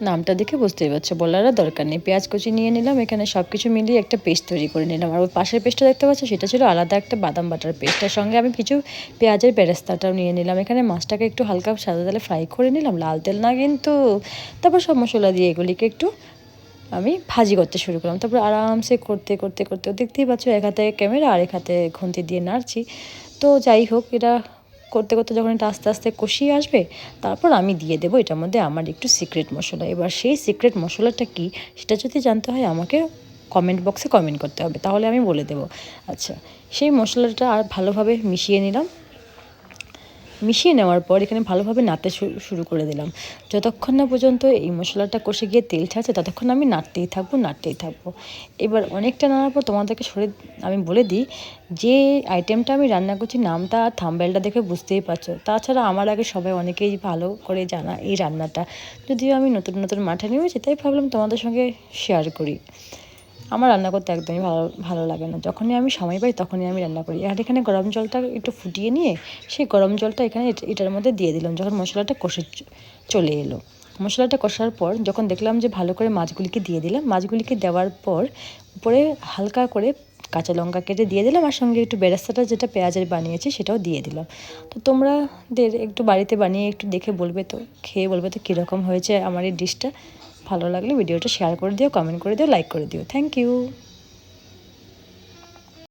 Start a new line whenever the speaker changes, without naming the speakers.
নামটা দেখে বুঝতেই পারছো, বলার আর দরকার নেই। পেঁয়াজ কুচি নিয়ে নিলাম, এখানে সব কিছু মিলিয়ে একটা পেস্ট তৈরি করে নিলাম। আর ওই পাশের পেস্টটা দেখতে পাচ্ছ, সেটা ছিল আলাদা একটা বাদাম বাটার পেস্টের সঙ্গে আমি কিছু পেঁয়াজের বেরেস্তাটাও নিয়ে নিলাম। এখানে মাছটাকে একটু হালকা সাদা তেলে ফ্রাই করে নিলাম, লাল তেল না কিন্তু। তারপর সব মশলা দিয়ে এগুলিকে একটু আমি ভাজি করতে শুরু করলাম। তারপর আরামসে করতে করতে করতে দেখতেই পাচ্ছ, এক হাতে ক্যামেরা আর এক হাতে খুন্তি দিয়ে নাড়ছি। তো যাই হোক, এটা করতে করতে যখন এটা আস্তে আস্তে কষিয়ে আসবে, তারপর আমি দিয়ে দেবো এটার মধ্যে আমার একটু সিক্রেট মশলা। এবার সেই সিক্রেট মশলাটা কি, সেটা যদি জানতে হয় আমাকে কমেন্ট বক্সে কমেন্ট করতে হবে, তাহলে আমি বলে দেবো। আচ্ছা, সেই মশলাটা আর ভালোভাবে মিশিয়ে নিলাম। মিশিয়ে নেওয়ার পর এখানে ভালোভাবে নাড়তে শুরু করে দিলাম। যতক্ষণ না পর্যন্ত এই মশলাটা কষে গিয়ে তেল ছাড়ছে, ততক্ষণ আমি নাড়তেই থাকবো। এবার অনেকটা নাড়ার পর তোমাদেরকে আমি বলে দিই, যে আইটেমটা আমি রান্না করছি নামটা আর থাম্বনেলটা দেখে বুঝতেই পারছো। তাছাড়া আমার আগে সবাই অনেকেই ভালো করে জানা এই রান্নাটা, যদিও আমি নতুন নতুন মাঠে নেমেছি, তাই ভাবলাম তোমাদের সঙ্গে শেয়ার করি। আমার রান্না করতে একদমই ভালো লাগে না, যখনই আমি সময় পাই তখনই আমি রান্না করি। আর এখানে গরম জলটা একটু ফুটিয়ে নিয়ে সেই গরম জলটা এখানে এটার মধ্যে দিয়ে দিলাম, যখন মশলাটা কষে চলে এলো। মশলাটা কষার পর যখন দেখলাম যে ভালো করে মাছগুলিকে দিয়ে দিলাম, মাছগুলিকে দেওয়ার পর উপরে হালকা করে কাঁচা লঙ্কা কেটে দিয়ে দিলাম, আর সঙ্গে একটু বেরেস্তাটা যেটা পেঁয়াজের বানিয়েছি সেটাও দিয়ে দিলাম। তো তোমাদের একটু বাড়িতে বানিয়ে একটু দেখে বলবে তো, খেয়ে বলবে তো কীরকম হয়েছে আমার এই ডিশটা। ভালো লাগলে ভিডিওটা শেয়ার করে দিও, কমেন্ট করে দিও, লাইক করে দিও। Thank you.